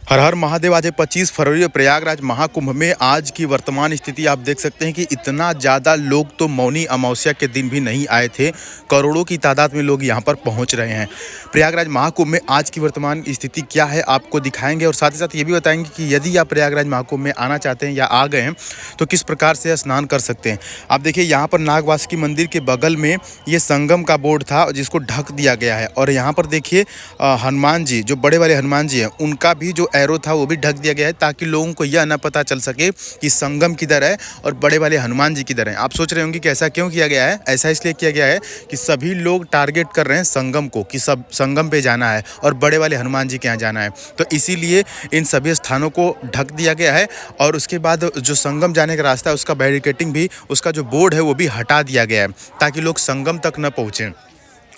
हर हर महादेव। आज 25 फरवरी प्रयागराज महाकुंभ में आज की वर्तमान स्थिति आप देख सकते हैं कि इतना ज़्यादा लोग तो मौनी अमावस्या के दिन भी नहीं आए थे। करोड़ों की तादाद में लोग यहां पर पहुंच रहे हैं। प्रयागराज महाकुंभ में आज की वर्तमान स्थिति क्या है आपको दिखाएंगे और साथ ही साथ ये भी बताएंगे कि यदि आप प्रयागराज महाकुंभ में आना चाहते हैं या आ गए हैं तो किस प्रकार से स्नान कर सकते हैं। आप देखिए यहाँ पर नागवासुकी मंदिर के बगल में ये संगम का बोर्ड था जिसको ढक दिया गया है और यहाँ पर देखिए हनुमान जी, जो बड़े वाले हनुमान जी हैं, उनका भी जो एरो था वो भी ढक दिया गया है ताकि लोगों को यह ना पता चल सके कि संगम किधर है और बड़े वाले हनुमान जी किधर हैं। आप सोच रहे होंगे कि ऐसा क्यों किया गया है। ऐसा इसलिए किया गया है कि सभी लोग टारगेट कर रहे हैं संगम को, कि सब संगम पे जाना है और बड़े वाले हनुमान जी के यहाँ जाना है, तो इसीलिए इन सभी स्थानों को ढक दिया गया है। और उसके बाद जो संगम जाने का रास्ता है उसका बैरिकेटिंग भी, उसका जो बोर्ड है वो भी हटा दिया गया है ताकि लोग संगम तक न पहुँचें।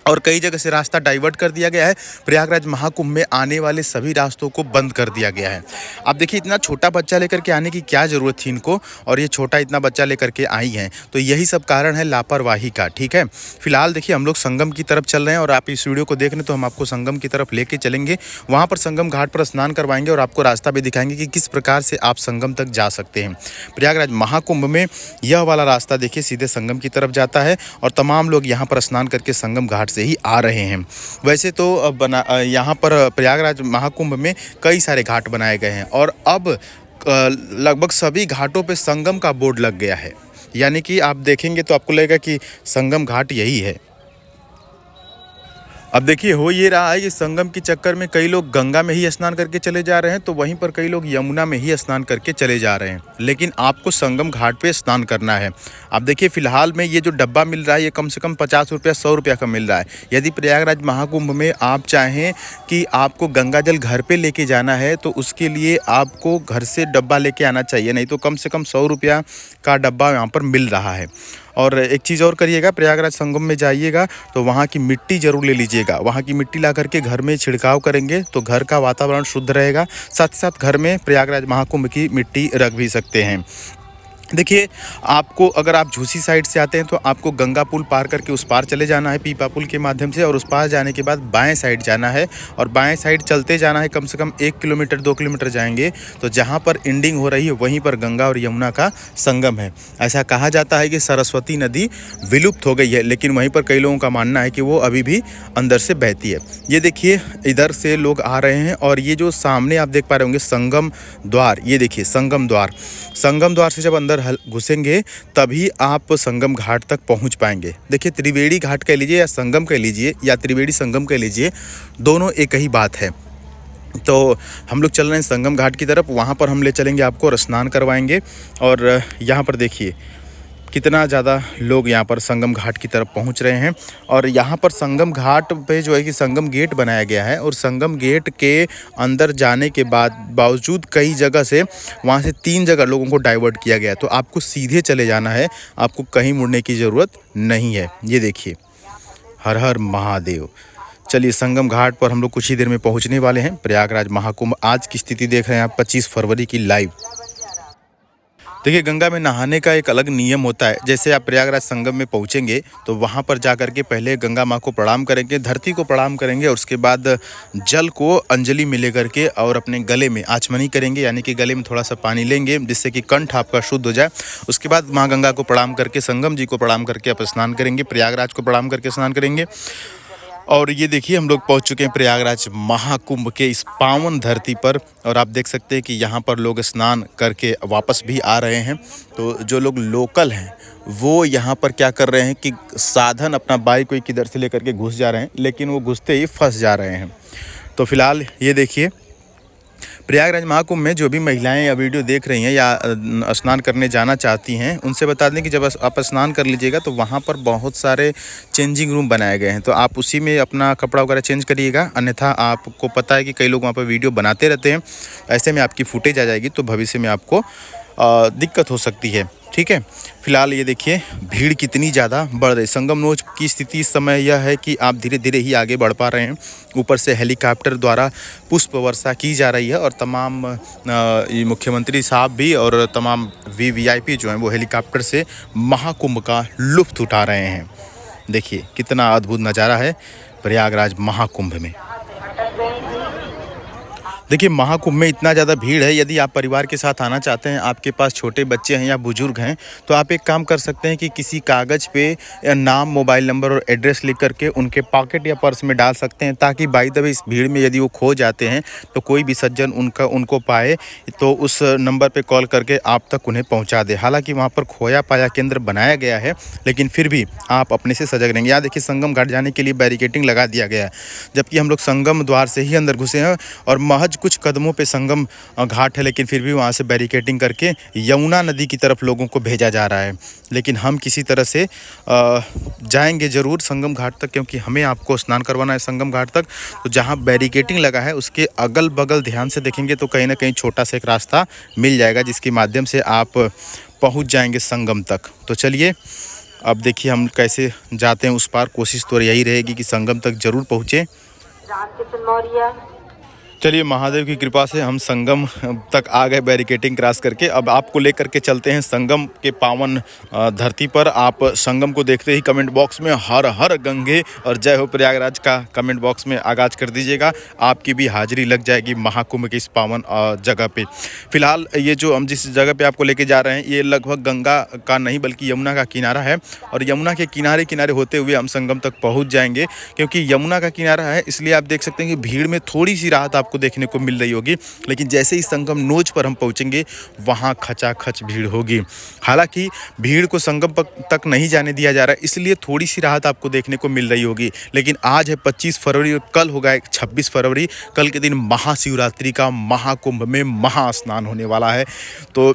और कई जगह से रास्ता डाइवर्ट कर दिया गया है। प्रयागराज महाकुंभ में आने वाले सभी रास्तों को बंद कर दिया गया है। आप देखिए इतना छोटा बच्चा लेकर के आने की क्या ज़रूरत थी इनको, और ये छोटा इतना बच्चा लेकर के आई हैं, तो यही सब कारण है लापरवाही का। ठीक है, फिलहाल देखिए हम लोग संगम की तरफ चल रहे हैं और आप इस वीडियो को देख रहे हैं तो हम आपको संगम की तरफ लेके चलेंगे। वहाँ पर संगम घाट पर स्नान करवाएंगे और आपको रास्ता भी दिखाएंगे कि किस प्रकार से आप संगम तक जा सकते हैं। प्रयागराज महाकुंभ में यह वाला रास्ता देखिए सीधे संगम की तरफ जाता है और तमाम लोग यहाँ पर स्नान करके संगम घाट से ही आ रहे हैं। वैसे तो यहाँ पर प्रयागराज महाकुंभ में कई सारे घाट बनाए गए हैं और अब लगभग सभी घाटों पे संगम का बोर्ड लग गया है, यानी कि आप देखेंगे तो आपको लगेगा कि संगम घाट यही है। अब देखिए हो ये रहा है कि संगम के चक्कर में कई लोग गंगा में ही स्नान करके चले जा रहे हैं, तो वहीं पर कई लोग यमुना में ही स्नान करके चले जा रहे हैं, लेकिन आपको संगम घाट पे स्नान करना है। अब देखिए फिलहाल में ये जो डब्बा मिल रहा है ये कम से कम 50 रुपया 100 रुपया का मिल रहा है। यदि प्रयागराज महाकुंभ में आप चाहें कि आपको गंगा जल घर पे लेके जाना है तो उसके लिए आपको घर से डब्बा लेके आना चाहिए, नहीं तो कम से कम 100 रुपया का डब्बा यहाँ पर मिल रहा है। और एक चीज़ और करिएगा, प्रयागराज संगम में जाइएगा तो वहाँ की मिट्टी ज़रूर ले लीजिएगा। वहाँ की मिट्टी ला करके घर में छिड़काव करेंगे तो घर का वातावरण शुद्ध रहेगा। साथ ही साथ घर में प्रयागराज महाकुंभ की मिट्टी रख भी सकते हैं। देखिए आपको अगर आप झूसी साइड से आते हैं तो आपको गंगा पुल पार करके उस पार चले जाना है पीपा पुल के माध्यम से, और उस पार जाने के बाद बाएं साइड जाना है और बाएं साइड चलते जाना है। कम से कम 1 किलोमीटर 2 किलोमीटर जाएंगे तो जहां पर एंडिंग हो रही है वहीं पर गंगा और यमुना का संगम है। ऐसा कहा जाता है कि सरस्वती नदी विलुप्त हो गई है, लेकिन वहीं पर कई लोगों का मानना है कि वो अभी भी अंदर से बहती है। ये देखिए इधर से लोग आ रहे हैं और ये जो सामने आप देख पा रहे होंगे संगम द्वार, ये देखिए संगम द्वार। संगम द्वार से जब अंदर घुसेंगे तभी आप संगम घाट तक पहुंच पाएंगे। देखिए त्रिवेणी घाट कह लीजिए या संगम कह लीजिए या त्रिवेणी संगम कह लीजिए, दोनों एक ही बात है। तो हम लोग चल रहे हैं संगम घाट की तरफ, वहां पर हम ले चलेंगे आपको और स्नान करवाएंगे। और यहाँ पर देखिए कितना ज़्यादा लोग यहाँ पर संगम घाट की तरफ पहुँच रहे हैं। और यहाँ पर संगम घाट पे जो है कि संगम गेट बनाया गया है और संगम गेट के अंदर जाने के बावजूद कई जगह से वहाँ से 3 जगह लोगों को डाइवर्ट किया गया है, तो आपको सीधे चले जाना है, आपको कहीं मुड़ने की ज़रूरत नहीं है। ये देखिए हर हर महादेव। चलिए संगम घाट पर हम लोग कुछ ही देर में पहुँचने वाले हैं। प्रयागराज महाकुंभ आज की स्थिति देख रहे हैं आप 25 फरवरी की लाइव। देखिए गंगा में नहाने का एक अलग नियम होता है। जैसे आप प्रयागराज संगम में पहुंचेंगे तो वहां पर जाकर के पहले गंगा माँ को प्रणाम करेंगे, धरती को प्रणाम करेंगे और उसके बाद जल को अंजलि में लेकर के और अपने गले में आचमनी करेंगे, यानी कि गले में थोड़ा सा पानी लेंगे जिससे कि कंठ आपका शुद्ध हो जाए। उसके बाद माँ गंगा को प्रणाम करके, संगम जी को प्रणाम करके आप स्नान करेंगे, प्रयागराज को प्रणाम करके स्नान करेंगे। और ये देखिए हम लोग पहुंच चुके हैं प्रयागराज महाकुंभ के इस पावन धरती पर और आप देख सकते हैं कि यहाँ पर लोग स्नान करके वापस भी आ रहे हैं। तो जो लोग लोकल हैं वो यहाँ पर क्या कर रहे हैं कि साधन अपना बाइक कोई किधर से लेकर के घुस जा रहे हैं, लेकिन वो घुसते ही फंस जा रहे हैं। तो फिलहाल ये देखिए प्रयागराज महाकुंभ में जो भी महिलाएं या वीडियो देख रही हैं या स्नान करने जाना चाहती हैं उनसे बता दें कि जब आप स्नान कर लीजिएगा तो वहाँ पर बहुत सारे चेंजिंग रूम बनाए गए हैं, तो आप उसी में अपना कपड़ा वगैरह चेंज करिएगा। अन्यथा आपको पता है कि कई लोग वहाँ पर वीडियो बनाते रहते हैं, ऐसे में आपकी फुटेज आ जाएगी तो भविष्य में आपको दिक्कत हो सकती है। ठीक। ठीक है। फिलहाल ये देखिए भीड़ कितनी ज़्यादा बढ़ रही। संगम नोच की स्थिति इस समय यह है कि आप धीरे धीरे ही आगे बढ़ पा रहे हैं। ऊपर से हेलीकॉप्टर द्वारा पुष्प वर्षा की जा रही है और तमाम ये मुख्यमंत्री साहब भी और तमाम वीवीआईपी जो हैं वो हेलीकॉप्टर से महाकुंभ का लुत्फ़ उठा रहे हैं। देखिए कितना अद्भुत नज़ारा है प्रयागराज महाकुंभ में। देखिए महाकुंभ में इतना ज़्यादा भीड़ है, यदि आप परिवार के साथ आना चाहते हैं, आपके पास छोटे बच्चे हैं या बुजुर्ग हैं, तो आप एक काम कर सकते हैं कि किसी कागज़ पे नाम, मोबाइल नंबर और एड्रेस लिख करके उनके पॉकेट या पर्स में डाल सकते हैं, ताकि बाय द वे इस भीड़ में यदि वो खो जाते हैं तो कोई भी सज्जन उनको पाए तो उस नंबर पर कॉल करके आप तक उन्हें पहुँचा दे। हालाँकि वहाँ पर खोया पाया केंद्र बनाया गया है, लेकिन फिर भी आप अपने से सजग रहेंगे। यहाँ देखिए संगम घाट जाने के लिए बैरिकेटिंग लगा दिया गया है, जबकि हम लोग संगम द्वार से ही अंदर घुसे हैं और महज कुछ कदमों पे संगम घाट है, लेकिन फिर भी वहाँ से बैरिकेटिंग करके यमुना नदी की तरफ लोगों को भेजा जा रहा है। लेकिन हम किसी तरह से जाएंगे ज़रूर संगम घाट तक, क्योंकि हमें आपको स्नान करवाना है संगम घाट तक। तो जहाँ बैरिकेटिंग लगा है उसके अगल बगल ध्यान से देखेंगे तो कहीं ना कहीं छोटा सा एक रास्ता मिल जाएगा, जिसके माध्यम से आप पहुँच जाएंगे संगम तक। तो चलिए अब देखिए हम कैसे जाते हैं उस पार। कोशिश तो यही रहेगी कि संगम तक ज़रूर पहुँचे। चलिए महादेव की कृपा से हम संगम तक आ गए बैरिकेटिंग क्रॉस करके। अब आपको लेकर के चलते हैं संगम के पावन धरती पर। आप संगम को देखते ही कमेंट बॉक्स में हर हर गंगे और जय हो प्रयागराज का कमेंट बॉक्स में आगाज कर दीजिएगा। आपकी भी हाजिरी लग जाएगी महाकुंभ की इस पावन जगह पे। फिलहाल ये जो हम जिस जगह पे आपको लेके जा रहे हैं ये लगभग गंगा का नहीं बल्कि यमुना का किनारा है, और यमुना के किनारे किनारे होते हुए हम संगम तक पहुँच जाएंगे। क्योंकि यमुना का किनारा है इसलिए आप देख सकते हैं कि भीड़ में थोड़ी सी राहत आपको देखने को मिल रही होगी, लेकिन जैसे ही संगम नोच पर हम पहुंचेंगे वहां खचाखच भीड़ होगी। हालांकि भीड़ को संगम तक नहीं जाने दिया जा रहा है, इसलिए थोड़ी सी राहत आपको देखने को मिल रही होगी। लेकिन आज है 25 फरवरी और कल होगा 26 फरवरी। कल के दिन महाशिवरात्रि का महाकुंभ में महास्नान होने वाला है। तो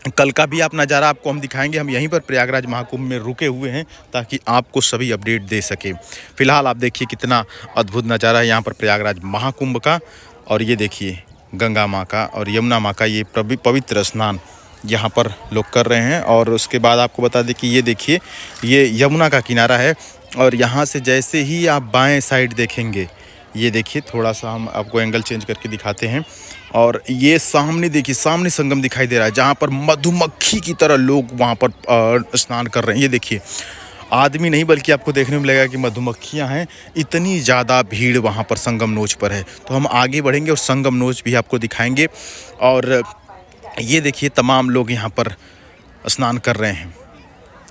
कल का भी आप नज़ारा आपको हम दिखाएंगे। हम यहीं पर प्रयागराज महाकुंभ में रुके हुए हैं ताकि आपको सभी अपडेट दे सके। फिलहाल आप देखिए कितना अद्भुत नज़ारा है यहाँ पर प्रयागराज महाकुंभ का। और ये देखिए गंगा माँ का और यमुना माँ का ये पवित्र स्नान यहाँ पर लोग कर रहे हैं। और उसके बाद आपको बता दें कि ये देखिए ये यमुना का किनारा है, और यहाँ से जैसे ही आप बाएं साइड देखेंगे, ये देखिए थोड़ा सा हम आपको एंगल चेंज करके दिखाते हैं, और ये सामने देखिए सामने संगम दिखाई दे रहा है जहाँ पर मधुमक्खी की तरह लोग वहाँ पर स्नान कर रहे हैं। ये देखिए आदमी नहीं बल्कि आपको देखने में लगेगा कि मधुमक्खियाँ हैं, इतनी ज़्यादा भीड़ वहाँ पर संगम नोच पर है। तो हम आगे बढ़ेंगे और संगम नोच भी आपको दिखाएंगे। और ये देखिए तमाम लोग यहाँ पर स्नान कर रहे हैं।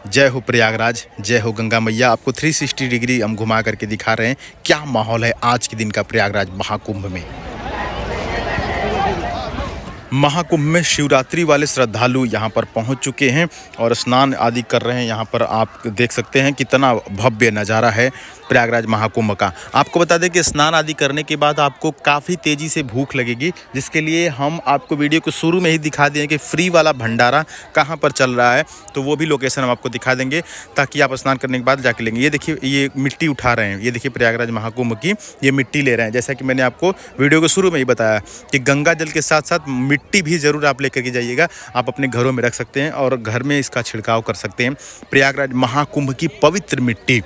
जय हो प्रयागराज, जय हो गंगा मैया। आपको 360 डिग्री हम घुमा करके दिखा रहे हैं क्या माहौल है आज के दिन का प्रयागराज महाकुंभ में। महाकुंभ में शिवरात्रि वाले श्रद्धालु यहाँ पर पहुँच चुके हैं और स्नान आदि कर रहे हैं। यहाँ पर आप देख सकते हैं कितना भव्य नज़ारा है प्रयागराज महाकुंभ का। आपको बता दें कि स्नान आदि करने के बाद आपको काफ़ी तेज़ी से भूख लगेगी, जिसके लिए हम आपको वीडियो को शुरू में ही दिखा दें कि फ्री वाला भंडारा कहाँ पर चल रहा है। तो वो भी लोकेशन हम आपको दिखा देंगे ताकि आप स्नान करने के बाद जाके लेंगे। ये देखिए ये मिट्टी उठा रहे हैं, ये देखिए प्रयागराज महाकुंभ की ये मिट्टी ले रहे हैं। जैसा कि मैंने आपको वीडियो के शुरू में ही बताया कि गंगा जल के साथ साथ मिट्टी भी ज़रूर आप लेकर के जाइएगा। आप अपने घरों में रख सकते हैं और घर में इसका छिड़काव कर सकते हैं। प्रयागराज महाकुंभ की पवित्र मिट्टी,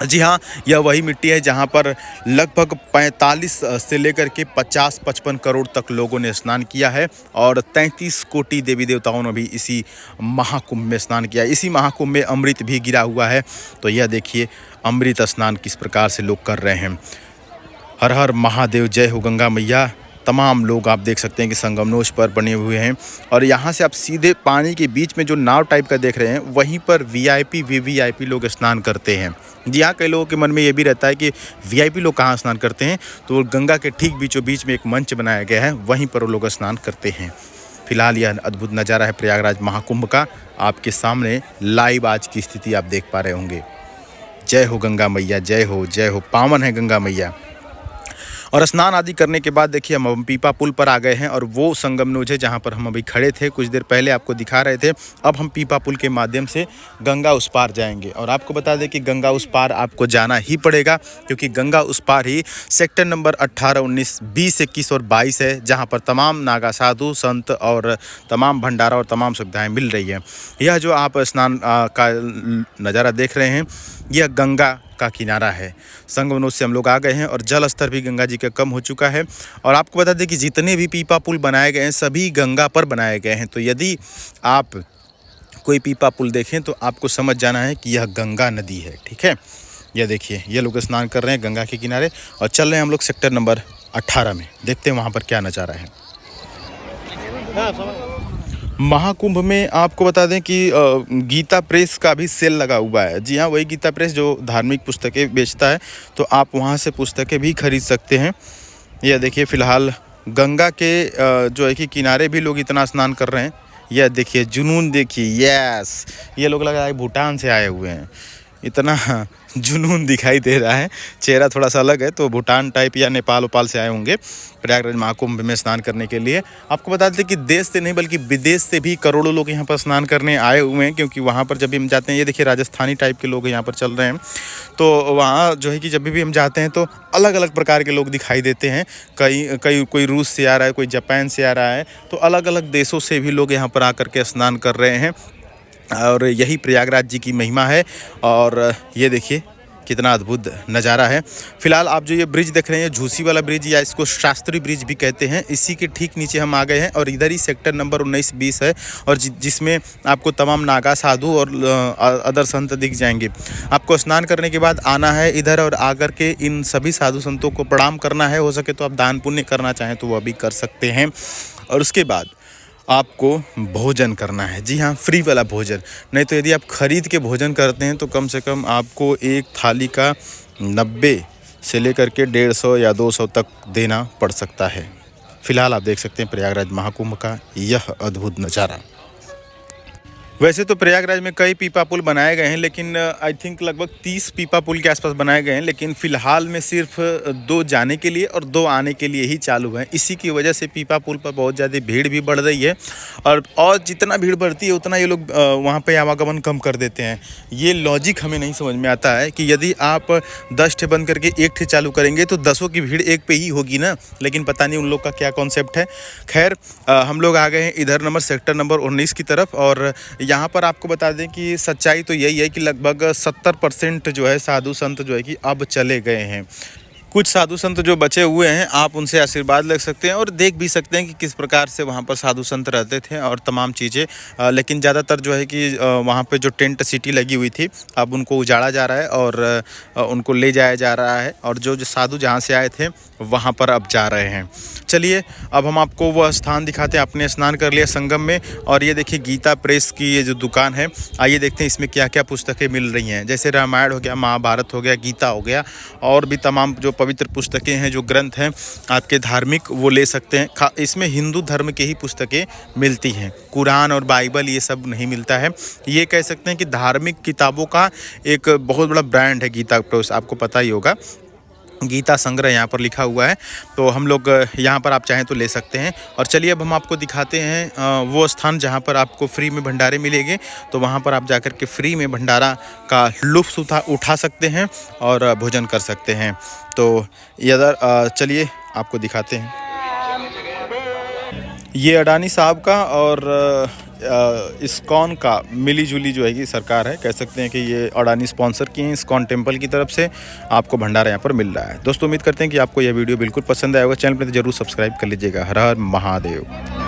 जी हाँ, यह वही मिट्टी है जहाँ पर लगभग 45 से लेकर के 50-55 करोड़ तक लोगों ने स्नान किया है और 33 कोटि देवी देवताओं ने भी इसी महाकुंभ में स्नान किया। इसी महाकुंभ में अमृत भी गिरा हुआ है। तो यह देखिए अमृत स्नान किस प्रकार से लोग कर रहे हैं। हर हर महादेव, जय हो गंगा मैया। तमाम लोग आप देख सकते हैं कि संगमनोच पर बने हुए हैं, और यहाँ से आप सीधे पानी के बीच में जो नाव टाइप का देख रहे हैं वहीं पर वीआईपी वीवीआईपी लोग स्नान करते हैं। जी हाँ, कई लोगों के मन में ये भी रहता है कि वीआईपी लोग कहाँ स्नान करते हैं, तो गंगा के ठीक बीचों बीच में एक मंच बनाया गया है, वहीं पर वो लोग स्नान करते हैं। फिलहाल यह अद्भुत नज़ारा है प्रयागराज महाकुंभ का। आपके सामने लाइव आज की स्थिति आप देख पा रहे होंगे। जय हो गंगा मैया, जय हो, जय हो। पावन है गंगा मैया। और स्नान आदि करने के बाद देखिए हम पीपा पुल पर आ गए हैं और वो संगम नोज है जहाँ पर हम अभी खड़े थे, कुछ देर पहले आपको दिखा रहे थे। अब हम पीपा पुल के माध्यम से गंगा उस पार जाएंगे और आपको बता दें कि गंगा उस पार आपको जाना ही पड़ेगा, क्योंकि गंगा उस पार ही सेक्टर नंबर 18, 19, 20, 21 और 22 है, जहाँ पर तमाम नागा साधु संत और तमाम भंडारा और तमाम सुविधाएँ मिल रही है। यह जो आप स्नान का नज़ारा देख रहे हैं, यह गंगा का किनारा है। संगम से हम लोग आ गए हैं और जल स्तर भी गंगा जी का कम हो चुका है। और आपको बता दें कि जितने भी पीपा पुल बनाए गए हैं सभी गंगा पर बनाए गए हैं। तो यदि आप कोई पीपा पुल देखें तो आपको समझ जाना है कि यह गंगा नदी है। ठीक है, यह देखिए ये लोग स्नान कर रहे हैं गंगा के किनारे और चल रहे हैं हम लोग सेक्टर नंबर 18 में। देखते हैं वहाँ पर क्या नज़ारा है। महाकुंभ में आपको बता दें कि गीता प्रेस का भी सेल लगा हुआ है। जी हाँ, वही गीता प्रेस जो धार्मिक पुस्तकें बेचता है, तो आप वहाँ से पुस्तकें भी खरीद सकते हैं। यह देखिए फ़िलहाल गंगा के जो है कि किनारे भी लोग इतना स्नान कर रहे हैं। यह देखिए जुनून देखिए, यस, ये लोग लग रहा है भूटान से आए हुए हैं, इतना जुनून दिखाई दे रहा है। चेहरा थोड़ा सा अलग है, तो भूटान टाइप या नेपाल उपाल से आए होंगे प्रयागराज महाकुंभ में स्नान करने के लिए। आपको बता दें कि देश से नहीं बल्कि विदेश से भी करोड़ों लोग यहाँ पर स्नान करने आए हुए हैं, क्योंकि वहाँ पर जब भी हम जाते हैं, ये देखिए राजस्थानी टाइप के लोग यहाँ पर चल रहे हैं। तो वहाँ जो है कि जब भी हम जाते हैं तो अलग अलग प्रकार के लोग दिखाई देते हैं। कोई रूस से आ रहा है, कोई जापान से आ रहा है, तो अलग अलग देशों से भी लोग यहाँ पर आकर के स्नान कर रहे हैं। और यही प्रयागराज जी की महिमा है। और ये देखिए कितना अद्भुत नज़ारा है। फिलहाल आप जो ये ब्रिज देख रहे हैं, झूसी वाला ब्रिज या इसको शास्त्री ब्रिज भी कहते हैं, इसी के ठीक नीचे हम आ गए हैं और इधर ही सेक्टर नंबर 19, 20 है और जिसमें आपको तमाम नागा साधु और अदर संत दिख जाएंगे। आपको स्नान करने के बाद आना है इधर और आकर के इन सभी साधु संतों को प्रणाम करना है। हो सके तो आप दान पुण्य करना चाहें तो वह भी कर सकते हैं। और उसके बाद आपको भोजन करना है। जी हाँ, फ्री वाला भोजन। नहीं तो यदि आप खरीद के भोजन करते हैं तो कम से कम आपको एक थाली का 90 से लेकर के 150 या 200 तक देना पड़ सकता है। फिलहाल आप देख सकते हैं प्रयागराज महाकुंभ का यह अद्भुत नज़ारा। वैसे तो प्रयागराज में कई पीपा पुल बनाए गए हैं, लेकिन आई थिंक लगभग 30 पीपा पुल के आसपास बनाए गए हैं, लेकिन फ़िलहाल में सिर्फ 2 जाने के लिए और 2 आने के लिए ही चालू हैं। इसी की वजह से पीपा पुल पर बहुत ज़्यादा भीड़ भी बढ़ रही है और जितना भीड़ बढ़ती है उतना ये लोग वहाँ पे आवागमन कम कर देते हैं। ये लॉजिक हमें नहीं समझ में आता है कि यदि आप 10 ठे बंद करके 1 ठे चालू करेंगे तो 10 की भीड़ एक पे ही होगी ना, लेकिन पता नहीं उन लोग का क्या कॉन्सेप्ट है। खैर, हम लोग आ गए हैं इधर सेक्टर नंबर 19 की तरफ और यहाँ पर आपको बता दें कि सच्चाई तो यही है कि लगभग 70% जो है साधु संत जो है कि अब चले गए हैं। कुछ साधु संत जो बचे हुए हैं आप उनसे आशीर्वाद ले सकते हैं और देख भी सकते हैं कि किस प्रकार से वहाँ पर साधु संत रहते थे और तमाम चीज़ें। लेकिन ज़्यादातर जो है कि वहाँ पे जो टेंट सिटी लगी हुई थी अब उनको उजाड़ा जा रहा है और उनको ले जाया जा रहा है और जो साधु जहाँ से आए थे वहाँ पर अब जा रहे हैं। चलिए अब हम आपको वह स्थान दिखाते हैं। आपने स्नान कर लिया संगम में और ये देखिए गीता प्रेस की ये जो दुकान है, आइए देखते हैं इसमें क्या क्या पुस्तकें मिल रही हैं। जैसे रामायण हो गया, महाभारत हो गया, गीता हो गया और भी तमाम जो पवित्र पुस्तकें हैं, जो ग्रंथ हैं आपके धार्मिक, वो ले सकते हैं। इसमें हिंदू धर्म के ही पुस्तकें मिलती हैं, कुरान और बाइबल ये सब नहीं मिलता है। ये कह सकते हैं कि धार्मिक किताबों का एक बहुत बड़ा ब्रांड है गीता प्रेस, आपको पता ही होगा। गीता संग्रह यहाँ पर लिखा हुआ है, तो हम लोग यहाँ पर आप चाहें तो ले सकते हैं। और चलिए अब हम आपको दिखाते हैं वो स्थान जहाँ पर आपको फ्री में भंडारे मिलेंगे, तो वहाँ पर आप जाकर के फ्री में भंडारा का लुत्फ़ उठा सकते हैं और भोजन कर सकते हैं। तो इधर चलिए आपको दिखाते हैं। ये अडानी साहब का और इस्कॉन का मिली जुली जो है कि सरकार है, कह सकते हैं कि ये अडानी स्पॉन्सर किए हैं। इस्कॉन टेम्पल की तरफ से आपको भंडारा यहाँ पर मिल रहा है। दोस्तों उम्मीद करते हैं कि आपको यह वीडियो बिल्कुल पसंद आएगा। चैनल पर जरूर सब्सक्राइब कर लीजिएगा। हर हर महादेव।